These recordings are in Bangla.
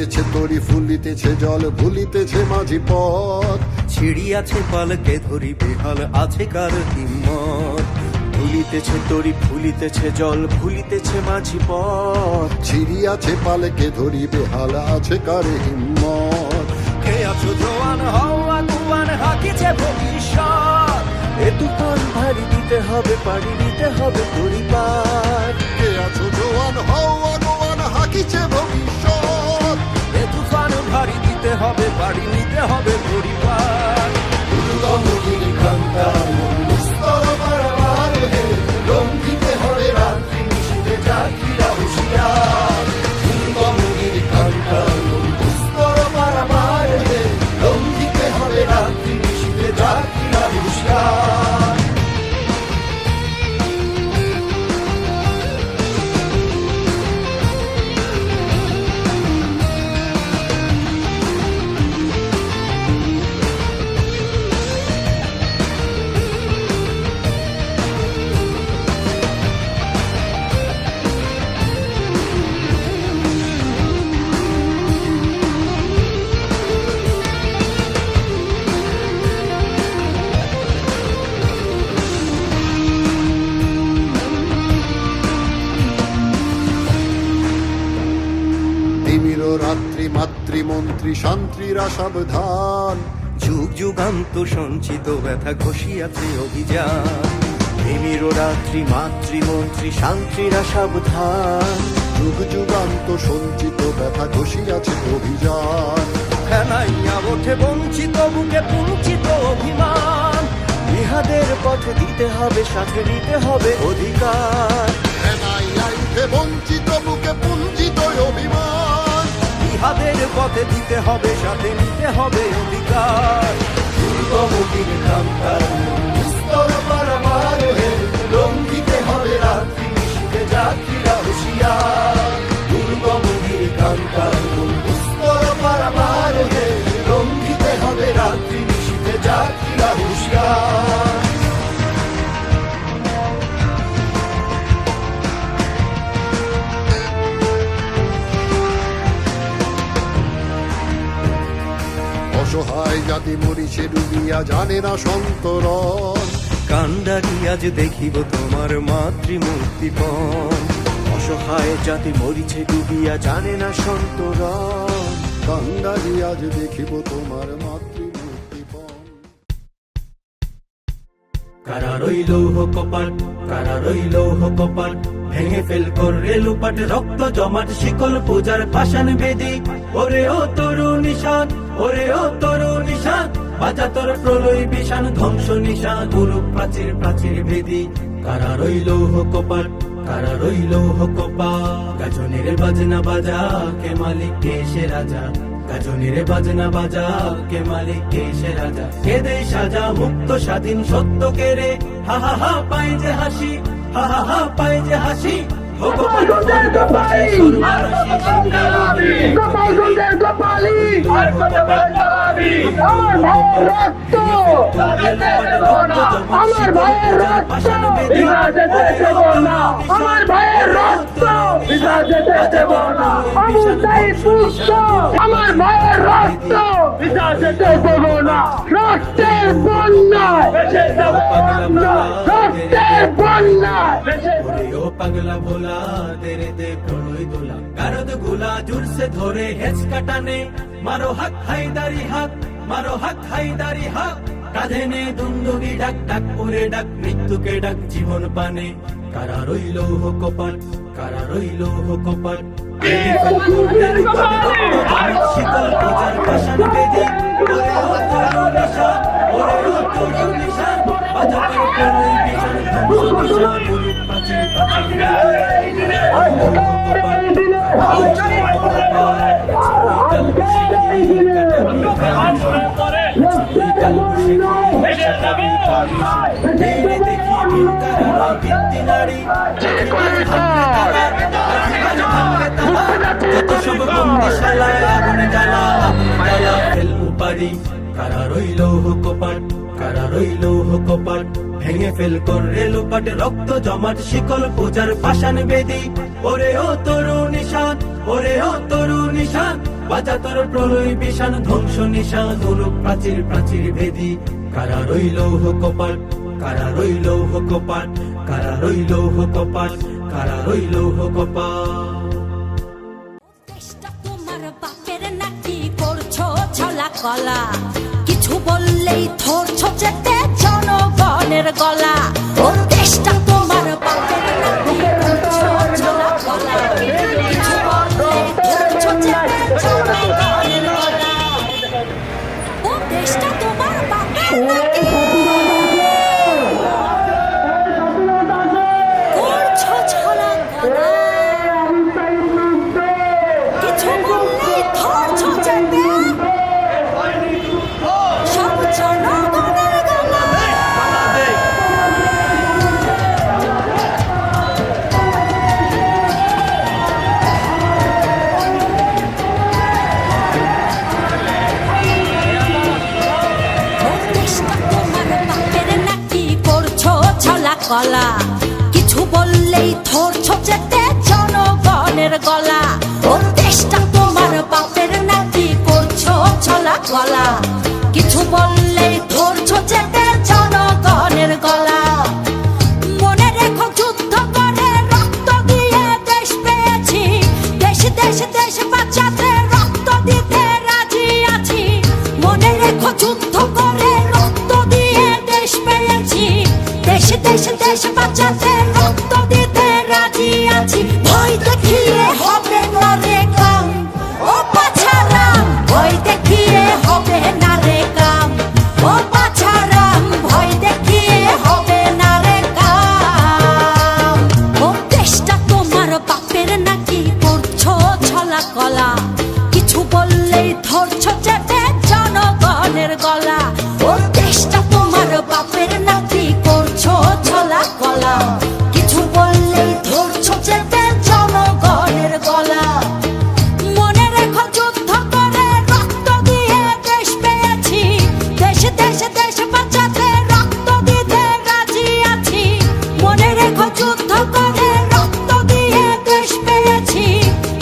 দুলিতেছে তরি ফুলিতেছে জল ভুলিতেছে মাঝি পথ। ছিড়িয়াছে পালকে ধরি বেহাল আছে কার হিম্মত। দুলিতেছে তরি ফুলিতেছে জল ভুলিতেছে মাঝি পথ। ছিড়িয়াছে পালকে ধরি বেহাল আছে কার হিম্মত। কে আছো জোয়ান হওয়া তুয়ান হাকিছে ভবিষ্যৎ। এ তুফান ভারী দিতে হবে পাড়ি দিতে হবে তরি পার। কে আছো জোয়ান হওয়া গোয়ান হাকিছে ভবিষ্যৎ। এ তুফান ভারী দিতে হবে পাড়ি নিতে হবে তরি পার। দুর্গমগিরি কান্তার দুস্তর পারাবার হে, লঙ্ঘিতে হবে রাত্রি নিশীথে যাত্রীরা হুঁশিয়ার। দুর্গমগিরি কান্তার দুস্তর পারাবার হে, লঙ্ঘিতে হবে রাত্রি নিশীথে যাত্রীরা হুঁশিয়ার। তিমির রাত্রি মাতৃমন্ত্রী শান্তিরা সাবধান। যুগ যুগান্ত সঞ্চিত ব্যথা ঘষিয়াছে অভিযান। তিমির রাত্রি মাতৃমন্ত্রী শান্তিরা সাবধান। যুগ যুগান্ত সঞ্চিত ব্যথা ঘষিয়াছে অভিযান। ফেনাইয়া ওঠে বঞ্চিত বুকে পুঞ্চিত অভিমান। ইহাদের পথে দিতে হবে সাথে নিতে হবে অধিকার। ফেনাইয়া উঠে বঞ্চিত বুকে পুঞ্জিত অভিমান। ইহাদের পথে দিতে হবে সাথে নিতে হবে অধিকার। দুর্গমগির কান্তার দুস্তর পারাবার হে, লঙ্ঘিতে হবে রাত্রি নিশীথে যাত্রীরা হুঁশিয়ার। দুর্গমগির কান্তার দুস্তর পারাবার হে, লঙ্ঘিতে হবে রাত্রি নিশীথে যাত্রীরা হুঁশিয়ার। অসহায় জাতি মরিছে ডুবিয়া জানে না সন্তরণ। কান্ডারি আজ দেখিব তোমার মাতৃমূর্তিপণ। অসহায় জাতি মরিছে ডুবিয়া জানে না সন্তরণ। কান্ডারি আজ দেখিব তোমার মাতৃমূর্তিপণ। কারা রইল কপাট কারা রইল কপাট। ভেঙে ফেল কর রেলুপাট রক্ত জমাট শিকল পূজার পাষাণ বেদি। ওরে ও তরু নিশান ওরে ও তরু নিশান। বাজা তোর প্রলয় বিষাণ ধ্বংস নিশান গুরু প্রাচীর প্রাচীর ভেদি। কারা রইল কপাট কারা রইল কপাট। গাজনের বাজনা বাজা কে মালিক কে সে রাজা। গাজনের বাজনা বাজা কে মালিক কে সে রাজা। কে দে সাজা মুক্ত স্বাধীন সত্য কে রে। হা হা হা পাই যে হাসি হা হা হা পাই যে হাসি। গোপাল সুন্দর গোপালি গোপাল সুন্দর গোপালি আমার ভাইয়ের রক্ত আমার ভাইয়ের রক্ত বিনা যেতে দেব না। আমার ভাইয়ের রক্ত বিনা যেতে দেব না। অবস্থায় পুষ্ট আমার ভাইয়ের রক্ত বিনা যেতে দেব না। রক্তের বন্যায় রক্তের বন্যায় ও পাগলা ভোলা তেরে দে প্রলয় দোলা। গারদ গোলা জোর সে ধরে হেঁচ কাটানে। মারো হাক হায়দারি হাক মারো হাক হায়দারি হাক। কাঁধে নে দুন্দুবি ডাক ডাক করে ডাক মৃত্যুকে ডাক জীবন পানে। কারা রইল কপাট কারা রইল কপাট। শীতল পূজার পাষাণ বেদি। ওরে ও তরু নিশান ওরে ও তরু নিশান। বাজা তোর প্রলয় বিষাণ ধ্বংস নিশান গুরু প্রাচীর কারা রইল কপাট কারা রইল কপাট। ভেঙে ফেল কর রেলুপাট রক্ত জমাট শিকল পূজার পাষাণ বেদি। ওরে ও তরু নিশান ওরে ও তরু নিশান। বাজা তোর প্রলয় বিষাণ ধ্বংস নিশান অনুপ প্রাচীর প্রাচীর ভেদি কারা রইল কপাট কারা রইল কপাট কারা রইল কপাট কারা রইল কপাট দেশটা তোমার বাপের নাকি করছো ছলা কলা কিছু বললেই ধরছো যেতে জনগণের গলা ও দেশটা তোমার বাপের নাকি করছো ছলা কলা কিছু বললেই ধরছো যেতে জনগণের গলা ও দেশটা তোমার বাপের নাকি করছো ছলা কলা কিছু বললেই ধরছো যেতে সব জনগণের গলা দেশটা তোমার বাপের নাকি করছো ছলা কলা কিছু বললেই ধরছো যেতে জনগণের গলা ও দেশটা তোমার বাপের নাকি করছো ছলা কলা কিছু বললেই ধরছো যেতে জনগণের গলা মনে রেখো যুদ্ধ করে রক্ত দিয়ে দেশ পেয়েছি দেশ দেশ দেশ বাঁচাতে রক্ত দিতে রাজি আছি মনে রেখো যুদ্ধ করে রক্ত দিয়ে দেশ পেয়েছি দেশ দেশ দেশ বাঁচাতে রক্ত দিতে রাজি আছি ভয় দেখিয়ে হবে না রে কাম ও পাছারাম ভয় দেখিয়ে হবে না রে কাম ও পাছারাম ভয় দেখিয়ে হবে না রে কাম ও দেশটা তোমার বাপের নাকি করছো ছলা কলা কিছু বললেই ধরছো যেতে জনগণের গলা ও দেশটা তোমার বাপের নাকি করছো ছলা কলা কিছু বললেই ধরছো যেতে জনগণের গলা মনে রেখো যুদ্ধ করে রক্ত দিয়ে দেশ পেয়েছি দেশ দেশ দেশ বাঁচাতে রক্ত দিতে রাজি আছি মনে রেখো যুদ্ধ করে রক্ত দিয়ে দেশ পেয়েছি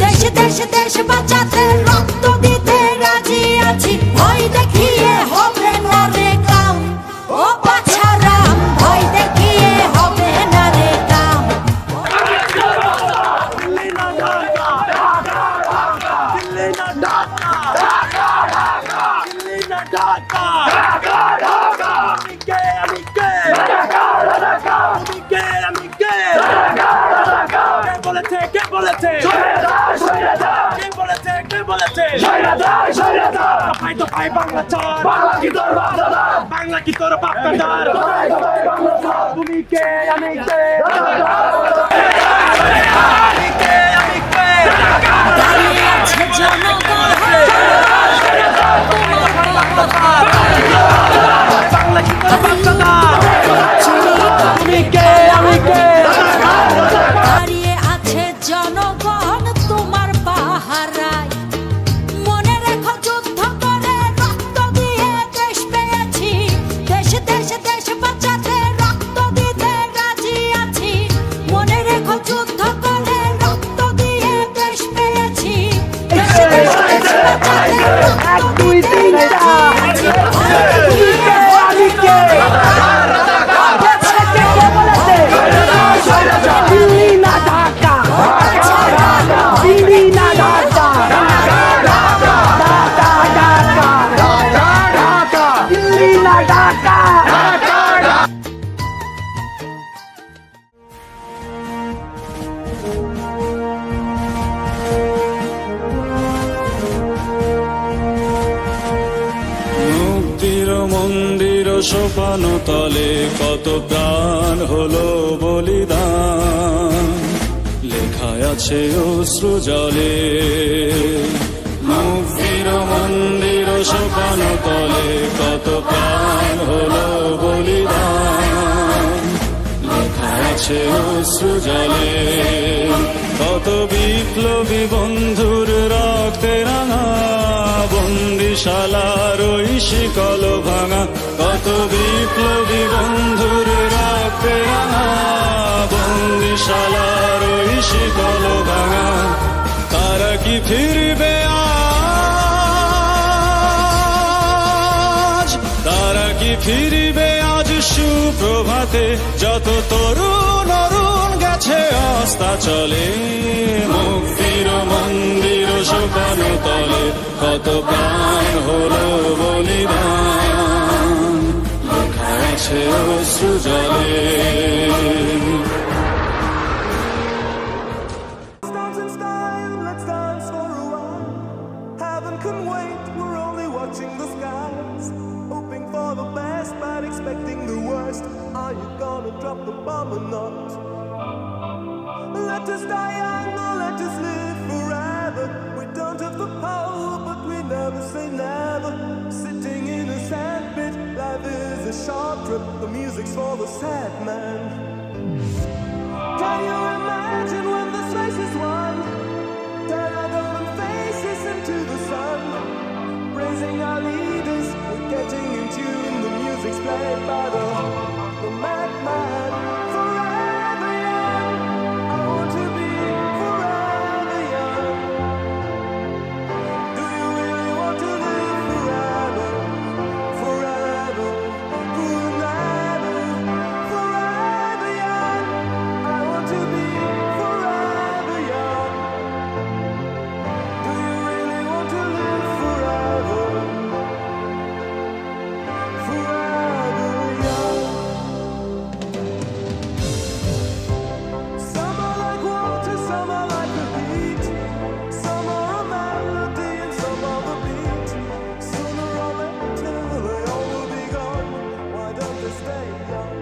দেশ দেশ দেশ বাঁচাতে রক্ত দিতে রাজি আছি ভয় দেখিয়ে হবে না রে কাম ও পাছারাম ভয় দেখিয়ে হবে না রে কাম বাংলা কি তোর বাপদাদার তুমি কে আমি কে দাঁড়িয়ে আছে জনগণ বাংলা কি তোর বাপদাদার তুমি কে আমি কে দাঁড়িয়ে আছে জনগণ তোমার পাহারায় মনে রেখো যুদ্ধ করে রক্ত দিয়ে দেশ পেয়েছি দেশ দেশ দেশ বাঁচাতে রক্ত দিতে রাজি আছি মনে রেখো যুদ্ধ করে রক্ত দিয়ে দেশ পেয়েছি দেশ দেশ দেশ বাঁচাতে রক্ত দিতে রাজি আছি দিল্লি না ঢাকা দিল্লি না ঢাকা ঢাকা ঢাকা দিল্লি না ঢাকা মুক্তির মন্দির সোপান তলে কত প্রাণ হলো বলিদান লেখায় আছে অশ্রু জলে মুক্তির মন্দির সোপান তলে কত প্রাণ হলো বলিদান লেখায় আছে অশ্রু জলে কত বিপ্লবী বন্ধুর রক্তে রাঙা বন্দিশালার ওই শিকল ভাঙা কত বিপ্লবী বন্ধুর রক্তে রাঙা বন্দিশালার ওই শিকল ভাঙা তারা কি ফিরবে আর ফিরিবে আজ সুপ্রভাতে যত তরুণ অরুণ গেছে অস্তা চলে মুক্তির মন্দির শোকান তলে কত প্রাণ হলো বলিদান লেখা আছে অশ্রু জলে Dance in style, let's dance for a while. Heaven can wait, we're only watching the skies. Hoping for the best, but expecting the worst. Are you gonna drop the bomb or not? Let us die young or let us live forever. We don't have the power, but we never say never. Sitting in a sandpit, life is a short trip. The music's for the sad man. Can you imagine when this race is won? Turn our golden faces into the sun. Praising our leaders, we're getting in tune. The music's played by the madman. Forever young, I want to be forever young. Do you really want to live forever? Forever, forever, forever young. I want to be forever young. Do you really want to live forever? Forever young. Some are like water, some are like a beat. Some are a melody and some are the beat. Sooner or later they all will be gone. Why don't they stay young?